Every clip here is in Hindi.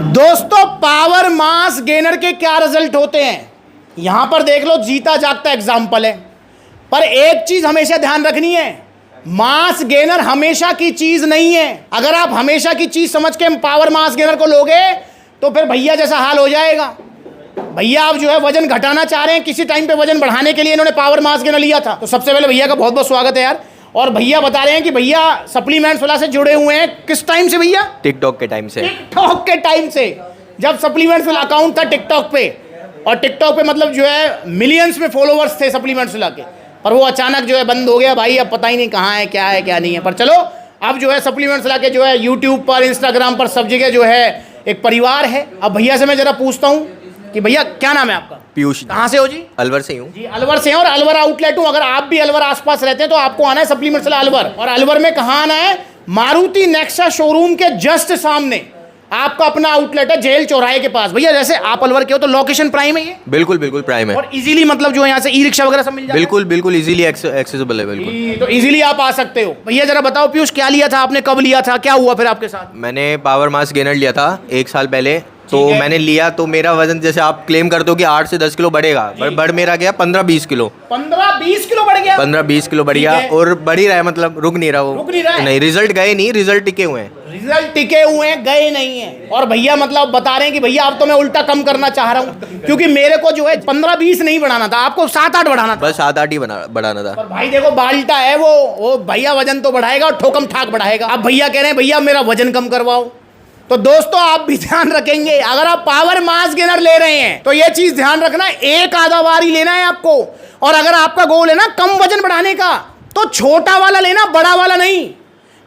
दोस्तों पावर मास गेनर के क्या रिजल्ट होते हैं यहां पर देख लो, जीता जागता एग्जाम्पल है। पर एक चीज हमेशा ध्यान रखनी है, मास गेनर हमेशा की चीज नहीं है। अगर आप हमेशा की चीज समझ के पावर मास गेनर को लोगे तो फिर भैया जैसा हाल हो जाएगा। भैया आप जो है वजन घटाना चाह रहे हैं, किसी टाइम पे वजन बढ़ाने के लिए इन्होंने पावर मास गेनर लिया था, तो सबसे पहले भैया का बहुत बहुत स्वागत है यार। और भैया बता रहे हैं कि भैया सप्लीमेंट्स वाला से जुड़े हुए हैं, किस टाइम से भैया? टिकटॉक के टाइम से। टिकटॉक के टाइम से, जब सप्लीमेंट्स वाला अकाउंट था टिकटॉक पे, और टिकटॉक पे मतलब जो है मिलियंस में फॉलोवर्स थे सप्लीमेंट्स वाला के, पर वो अचानक जो है बंद हो गया भाई। अब पता ही नहीं कहाँ है क्या नहीं है। पर चलो अब जो है सप्लीमेंट्स वाला के जो है यूट्यूब पर, इंस्टाग्राम पर, सब जगह जो है एक परिवार है। अब भैया से मैं जरा पूछता हूँ कि भैया क्या नाम है आपका? पीयूष। कहाँ से हो जी? अलवर से हूँ जी, अलवर से हैं। और अलवर आउटलेट हूँ, अगर आप भी अलवर आसपास रहते हैं तो आपको आना है सप्लीमेंट्स वाला अलवर। और अलवर में कहाँ आना है? मारुति नेक्सा शोरूम के जस्ट सामने आपका अपना आउटलेट है, जेल चौराहे के पास। भैया जैसे आप अलवर के हो तो लोकेशन प्राइम है ये? बिल्कुल बिल्कुल प्राइम है। और इजीली मतलब जो है यहाँ से ई रिक्शा वगैरह सब मिल जाता है? बिल्कुल बिल्कुल इजीली एक्सेसिबल है बिल्कुल। तो इजीली आप आ सकते हो। भैया जरा बताओ पीयूष, क्या लिया था आपने, कब लिया था, क्या हुआ फिर आपके साथ? मैंने पावर मास गेनर लिया था 1 साल पहले। तो मैंने लिया तो मेरा वजन जैसे आप क्लेम करते हो कि 8 से 10 किलो बढ़ेगा, पर बढ़ मेरा गया 15-20 किलो। 15-20 किलो बढ़ गया? 15-20 किलो बढ़ गया, और बढ़ ही रहा है, मतलब रुक नहीं रहा वो। रुक नहीं रहा है? नहीं, रिजल्ट गए नहीं, रिजल्ट टिके हुए हैं। रिजल्ट टिके हुए हैं, गए नहीं है। और भैया मतलब बता रहे हैं कि भैया अब तो मैं उल्टा कम करना चाह रहा हूँ, क्योंकि मेरे को जो है 15-20 नहीं बढ़ाना था, आपको 7-8 बढ़ाना था। बस 7-8 ही बढ़ाना था। पर भाई देखो बाल्टा है वो भैया वजन तो बढ़ाएगा और ठोकम ठाक बढ़ाएगा। अब भैया कह रहे हैं भैया मेरा वजन कम करवाओ। तो दोस्तों आप भी ध्यान रखेंगे, अगर आप पावर मास गेनर ले रहे हैं तो ये चीज ध्यान रखना, एक आधा बार ही लेना है आपको। और अगर आपका गोल है ना कम वजन बढ़ाने का, तो छोटा वाला लेना, बड़ा वाला नहीं।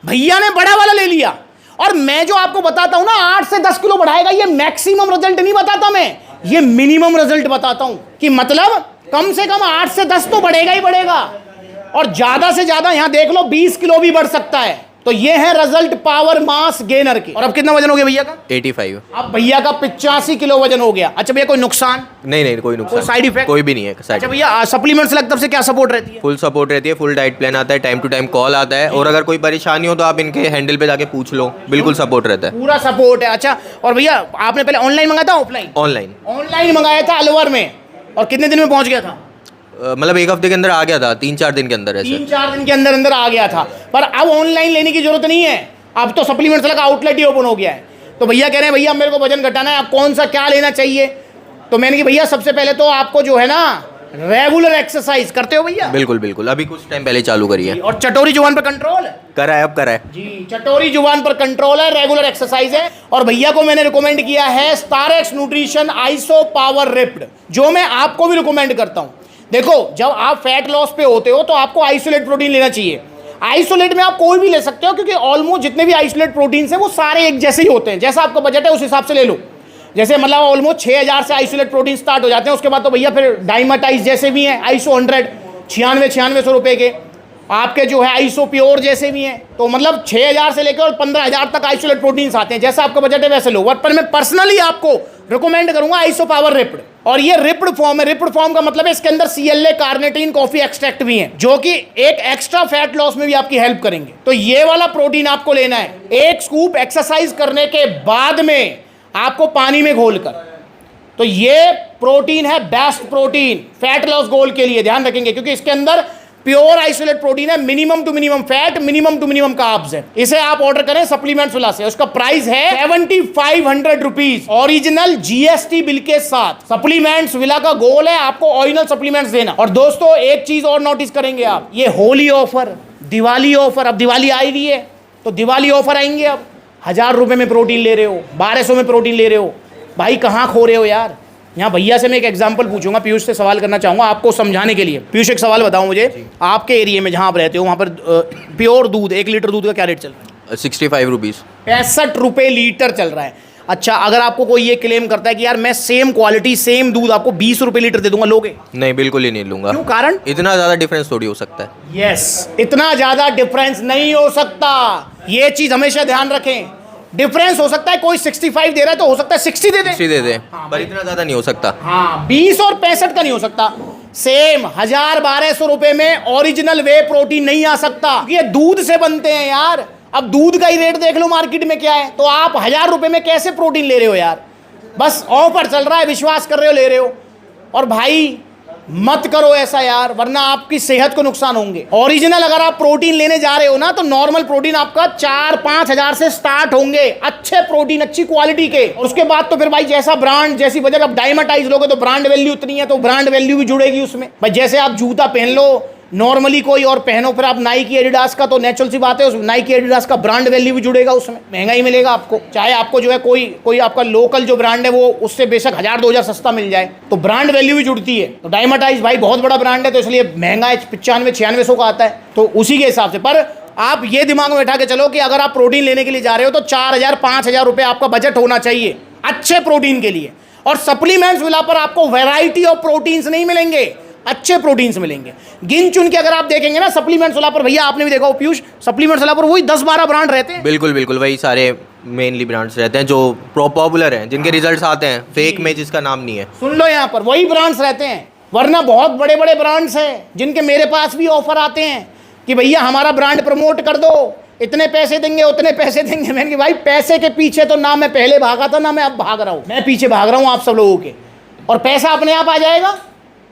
भैया ने बड़ा वाला ले लिया, और मैं जो आपको बताता हूं ना 8 से 10 किलो बढ़ाएगा, ये मैक्सिमम रिजल्ट नहीं बताता मैं, ये मिनिमम रिजल्ट बताता हूं। कि मतलब कम से कम 8 से 10 तो बढ़ेगा ही बढ़ेगा, और ज्यादा से ज्यादा यहां देख लो 20 किलो भी बढ़ सकता है। तो ये है रिजल्ट पावर मास गेनर के। और अब कितना वजन हो गया भैया का? 85। अब भैया का 85 किलो वजन हो गया। अच्छा भैया कोई नुकसान? नहीं, कोई नुकसान, कोई साइड इफेक्ट कोई भी नहीं है। अच्छा भैया सप्लीमेंट्स तरफ से क्या सपोर्ट रहती है? फुल सपोर्ट रहती है, फुल डाइट प्लान आता है, टाइम टू टाइम कॉल आता है, और अगर कोई परेशानी हो तो आप इनके हैंडल पे जाके पूछ लो, बिल्कुल सपोर्ट रहता है, पूरा सपोर्ट है। अच्छा और भैया आपने पहले ऑनलाइन मंगाया था ऑफलाइन? ऑनलाइन। ऑनलाइन मंगाया था अलवर में, और कितने दिन में पहुंच गया था? मतलब 1 हफ्ते के अंदर आ गया था, 3-4 दिन के अंदर। ऐसे 3-4 दिन के अंदर अंदर आ गया था। पर अब ऑनलाइन लेने की जरूरत नहीं है, अब तो सप्लीमेंट्स का आउटलेट ही ओपन हो गया है। तो भैया कह रहे हैं भैया मेरे को वजन घटाना है, आप कौन सा क्या लेना चाहिए? तो मैंने कि भैया सबसे पहले तो आपको जो है ना रेगुलर एक्सरसाइज करते हो भैया? बिल्कुल बिल्कुल, अभी कुछ टाइम पहले चालू करी है। और चटोरी जुबान पर कंट्रोल करा है, अब करा है जी, चटोरी जुबान पर कंट्रोल है, रेगुलर एक्सरसाइज है। और भैया को मैंने रिकमेंड किया है Starex nutrition iso power ripped, जो मैं आपको भी रिकमेंड करता हूं। देखो जब आप फैट लॉस पे होते हो तो आपको आइसोलेट प्रोटीन लेना चाहिए। आइसोलेट में आप कोई भी ले सकते हो, क्योंकि ऑलमोस्ट जितने भी आइसोलेट प्रोटीन है वो सारे एक जैसे ही होते हैं, जैसा आपका बजट है उस हिसाब से ले लो। जैसे मतलब ऑलमोस्ट 6000 से आइसोलेट प्रोटीन स्टार्ट हो जाते हैं, उसके बाद तो भैया फिर डाइमाटाइज जैसे भी हैं आइसो 100 9600 रुपए के, आपके जो है आइसो प्योर जैसे भी हैं। तो मतलब 6000 से लेकर और 15000 तक आइसोलेट प्रोटीन्स आते हैं, जैसा आपका बजट है वैसे लो। पर मैं पर्सनली आपको रिकमेंड करूंगा आइसो पावर रिप्ड, और ये रिप्ड फॉर्म है। रिप्ड फॉर्म का मतलब है इसके अंदर CLA कार्निटीन कॉफी एक्सट्रैक्ट भी है, जो कि एक एक्स्ट्रा फैट लॉस में भी आपकी हेल्प करेंगे। तो ये वाला प्रोटीन आपको लेना है, 1 स्कूप एक्सरसाइज करने के बाद में आपको पानी में घोलकर। तो ये प्रोटीन है best protein fat loss goal के लिए, ध्यान रखेंगे, क्योंकि इसके अंदर प्योर आइसोलेट प्रोटीन है, minimum to minimum fat, minimum to minimum carbs है। इसे आप ऑर्डर करें सप्लीमेंट्स विला से, उसका प्राइस है 7500 रुपीज, ओरिजिनल GST बिल के साथ। सप्लीमेंट्स विला का गोल है आपको ओरिजिनल सप्लीमेंट्स देना। और दोस्तों एक चीज और नोटिस करेंगे आप, ये होली ऑफर, दिवाली ऑफर, अब दिवाली आई हुई है तो दिवाली ऑफर आएंगे। अब 1000 रुपए में प्रोटीन ले रहे हो, 1200 में प्रोटीन ले रहे हो, भाई कहाँ खो रहे हो यार? यहाँ भैया से मैं एक एग्जांपल पूछूंगा, पीयूष से सवाल करना चाहूंगा आपको समझाने के लिए। पीयूष एक सवाल बताओ मुझे, आपके एरिया में जहाँ आप रहते हो वहाँ पर प्योर दूध 1 लीटर दूध का क्या रेट चल रहा है? 65 रुपीज़, 65 रुपये लीटर चल रहा है। अच्छा अगर आपको कोई ये क्लेम करता है कि यार मैं सेम क्वालिटी सेम दूध आपको 20 रुपये लीटर दे दूंगा, लोगे? नहीं, बिल्कुल ही नहीं लूंगा। क्यों, कारण? इतना ज़्यादा डिफरेंस थोड़ी हो सकता है। यस, इतना ज़्यादा डिफरेंस नहीं हो सकता, ये चीज़ हमेशा ध्यान रखें। डिफरेंस हो सकता है, कोई 65 दे रहा है तो हो सकता है 60 दे दे, 60 दे दे, पर इतना ज़्यादा नहीं हो सकता। हाँ 20 और 65 का नहीं हो सकता। सेम 1000-1200 रुपए में ओरिजिनल वे प्रोटीन नहीं आ सकता, क्योंकि ये दूध से बनते हैं यार, अब दूध का ही रेट देख लो मार्केट में क्या है, तो आप 1000 रुपए में कैसे प्रोटीन ले रहे हो यार? बस ऑफर चल रहा है, विश्वास कर रहे हो, ले रहे हो। और भाई मत करो ऐसा यार, वरना आपकी सेहत को नुकसान होंगे। ओरिजिनल अगर आप प्रोटीन लेने जा रहे हो ना, तो नॉर्मल प्रोटीन आपका 4-5 हजार से स्टार्ट होंगे, अच्छे प्रोटीन, अच्छी क्वालिटी के। और उसके बाद तो फिर भाई जैसा ब्रांड, जैसी बजट, अब डायमंडाइज लोगे तो ब्रांड वैल्यू उतनी है, तो ब्रांड वैल्यू भी जुड़ेगी उसमें। भाई जैसे आप जूता पहन लो नॉर्मली कोई और पहनो, फिर आप नाइकी एडिडास का, तो नेचुरल सी बात है, उस नाइकी एडिडास का ब्रांड वैल्यू भी जुड़ेगा उसमें, महंगा ही मिलेगा आपको। चाहे आपको जो है कोई आपका लोकल जो ब्रांड है वो उससे बेशक 1000-2000 सस्ता मिल जाए, तो ब्रांड वैल्यू भी जुड़ती है। तो डायमंडाइज भाई बहुत बड़ा ब्रांड है, तो इसलिए महंगा है, 95-9600 का आता है, तो उसी के हिसाब से। पर आप ये दिमाग में बैठा के चलो कि अगर आप प्रोटीन लेने के लिए जा रहे हो तो 4000-5000 रुपये आपका बजट होना चाहिए अच्छे प्रोटीन के लिए। और सप्लीमेंट्स विला पर आपको वैरायटी ऑफ प्रोटीन्स नहीं मिलेंगे, अच्छे प्रोटीन्स मिलेंगे गिन चुन के। अगर आप देखेंगे ना सप्लीमेंट्स वाला पर, भैया आपने भी देखा हो पीयूष, सप्लीमेंट्स वाला पर वही 10-12 ब्रांड रहते हैं। बिल्कुल बिल्कुल, वही सारे मेनली ब्रांड्स रहते हैं जो पॉपुलर हैं, जिनके रिजल्ट्स आते हैं, फेक में जिसका नाम नहीं है। सुन लो यहाँ पर वही ब्रांड्स रहते हैं, वरना बहुत बड़े बड़े ब्रांड्स हैं जिनके मेरे पास भी ऑफर आते हैं कि भैया हमारा ब्रांड प्रमोट कर दो, इतने पैसे देंगे, उतने पैसे देंगे। मैंने कहा भाई पैसे के पीछे तो ना मैं पहले भागा था, ना मैं अब भाग रहा हूँ, मैं पीछे भाग रहा हूँ आप सब लोगों के। और पैसा अपने आप आ जाएगा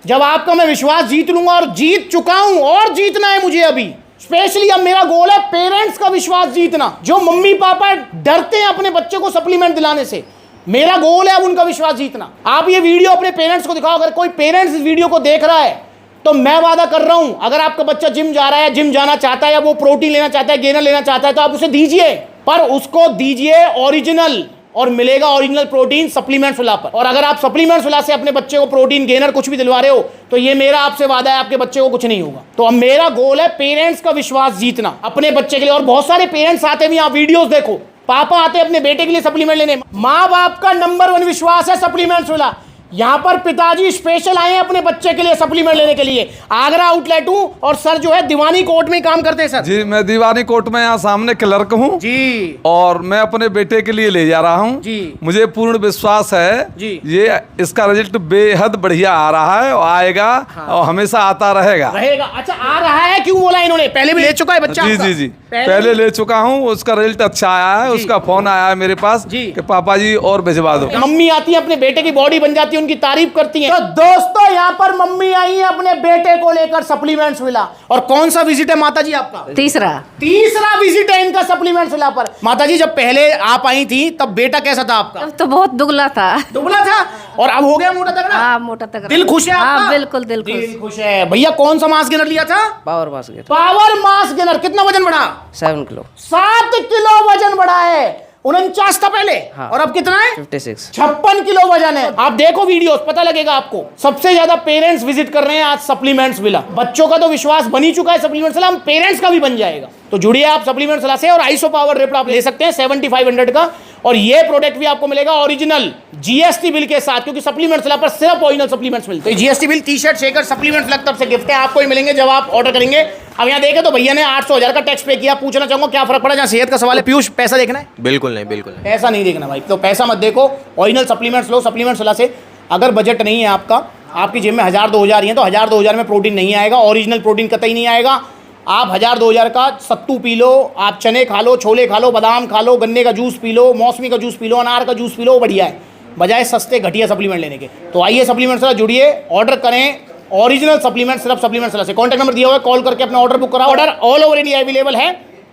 जब आपका मैं विश्वास जीत लूंगा, और जीत चुका हूं और जीतना है मुझे अभी। स्पेशली अब मेरा गोल है पेरेंट्स का विश्वास जीतना, जो मम्मी पापा डरते हैं अपने बच्चे को सप्लीमेंट दिलाने से। मेरा गोल है अब उनका विश्वास जीतना। आप ये वीडियो अपने पेरेंट्स को दिखाओ, अगर कोई पेरेंट्स इस वीडियो को देख रहा है तो मैं वादा कर रहा हूं, अगर आपका बच्चा जिम जा रहा है, जिम जाना चाहता है, या वो प्रोटीन लेना चाहता है, गेनर लेना चाहता है, तो आप उसे दीजिए, पर उसको दीजिए ओरिजिनल, और मिलेगा ओरिजिनल प्रोटीन सप्लीमेंट्स विला पर। और अगर आप सप्लीमेंट्स विला से अपने बच्चे को प्रोटीन गेनर कुछ भी दिलवा रहे हो, तो ये मेरा आपसे वादा है आपके बच्चे को कुछ नहीं होगा। तो अब मेरा गोल है पेरेंट्स का विश्वास जीतना अपने बच्चे के लिए। और बहुत सारे पेरेंट्स आते हैं, आप वीडियोस देखो, पापा आते हैं अपने बेटे के लिए सप्लीमेंट लेने, माँ बाप का नंबर 1 विश्वास है सप्लीमेंट्स विला। यहाँ पर पिताजी स्पेशल आए हैं अपने बच्चे के लिए सप्लीमेंट लेने के लिए। आगरा आउटलेट हूँ, और सर जो है दीवानी कोर्ट में काम करते हैं सर। जी, मैं दीवानी कोर्ट में यहाँ सामने क्लर्क हूँ जी, और मैं अपने बेटे के लिए ले जा रहा हूँ जी। मुझे पूर्ण विश्वास है जी, ये इसका रिजल्ट बेहद बढ़िया आ रहा है, और आएगा हाँ। और हमेशा आता रहेगा। अच्छा, आ रहा है, क्यों बोला इन्होंने? पहले भी ले चुका है बच्चा? जी जी जी, पहले ले चुका हूँ, उसका रिजल्ट अच्छा आया है। उसका फोन आया है मेरे पास कि पापा जी और भिजवा दो। मम्मी आती है अपने बेटे की बॉडी बन जाती है, उनकी तारीफ करती हैं। तो दोस्तों यहाँ पर मम्मी आई है अपने बेटे को लेकर सप्लीमेंट्स विला। और कौन सा विजिट है माता जी आपका? तीसरा विजिट है इनका सप्लीमेंट्स विला पर। माता जी जब पहले आप आई थी तब बेटा कैसा था आपका? तब तो बहुत दुबला था। दुबला था, और अब हो गया मोटा तगड़ा? हाँ, मोटा तगड़ा। दिल खुश है आपका? हाँ, बिल्कुल दिल खुश है। भैया कौन सा मास गेनर लिया था? Power mass gainer. Power mass gainer. कितना वजन बढ़ा? 7 किलो। 7 किलो वजन बढ़ा है। 49 था पहले हाँ। और अब कितना है? 56 किलो वजन है। आप देखो वीडियोस, पता लगेगा आपको। सबसे ज्यादा पेरेंट्स विजिट कर रहे हैं आज सप्लीमेंट्स विला। बच्चों का तो विश्वास बन ही चुका है सप्लीमेंट्स विला, हम पेरेंट्स का भी बन जाएगा। तो जुड़िए आप सप्लीमेंट्स विला से, और आइसो पावर रिप्ट आप ले सकते हैं 7500 का। और ये प्रोडक्ट भी आपको मिलेगा ओरिजिनल जीएसटी बिल के साथ, क्योंकि सप्लीमेंट्स विला पर सिर्फ ओरिजिनल सप्लीमेंट्स मिलते हैं। GST bill, T shirt, shaker, supplements villa तरफ से गिफ्ट है, आपको ही मिलेंगे जब आप ऑर्डर करेंगे। अब यहाँ देखे तो भैया ने 800,000 का टैक्स पे किया। पूछना चाहूंगा क्या फर्क पड़ा? जहाँ सेहत का सवाल है, पीयूष पैसा देखना है? बिल्कुल नहीं, बिल्कुल नहीं। पैसा नहीं देखना भाई, तो पैसा मत देखो, ओरिजिनल सप्लीमेंट्स लो सप्लीमेंट्स विला से। अगर बजट नहीं है आपका, आपकी जेब में 1000-2000 ही है, तो 1000-2000 में प्रोटीन नहीं आएगा, ओरिजिनल प्रोटीन कतई नहीं आएगा। आप 1000-2000 का सत्तू पी लो, आप चने खा लो, छोले खा लो, बादाम खा लो, गन्ने का जूस पी लो, मौसमी का जूस पी लो, अनार का जूस पी लो, बढ़िया है, बजाय सस्ते घटिया सप्लीमेंट लेने के। तो आइए सप्लीमेंट्स से जुड़िए, ऑर्डर करें ओरिजिनल सप्लीमेंट सिर्फ सप्लीमेंट्स से। कॉन्टैक्ट नंबर दिया हुआ है, कॉल करके अपना ऑर्डर बुक कराओ। Order all over India available है,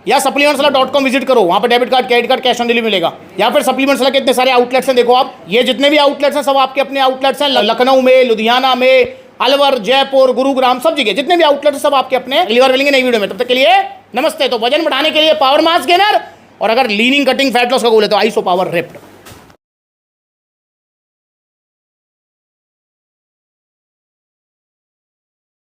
या supplementswala.com विजिट करो, वहाँ पर debit card, credit card, cash on delivery मिलेगा। या फिर सप्लीमेंट्स वाला के इतने सारे आउटलेट्स हैं, देखो आप, ये जितने भी आउटलेट्स हैं सब आपके अपने आउटलेट्स हैं। लखनऊ में, लुधियाना में, अलवर, जयपुर, गुरुग्राम, सब जगह जितने भी आउटलेट्स सब आपके अपने। अगली बार मिलेंगे नई वीडियो में, तब तक के लिए नमस्ते। तो वजन बढ़ाने के लिए पावर मास गेनर, और अगर लीनिंग, कटिंग, फैट लॉस का गोल है तो आइसो पावर रिप्ट।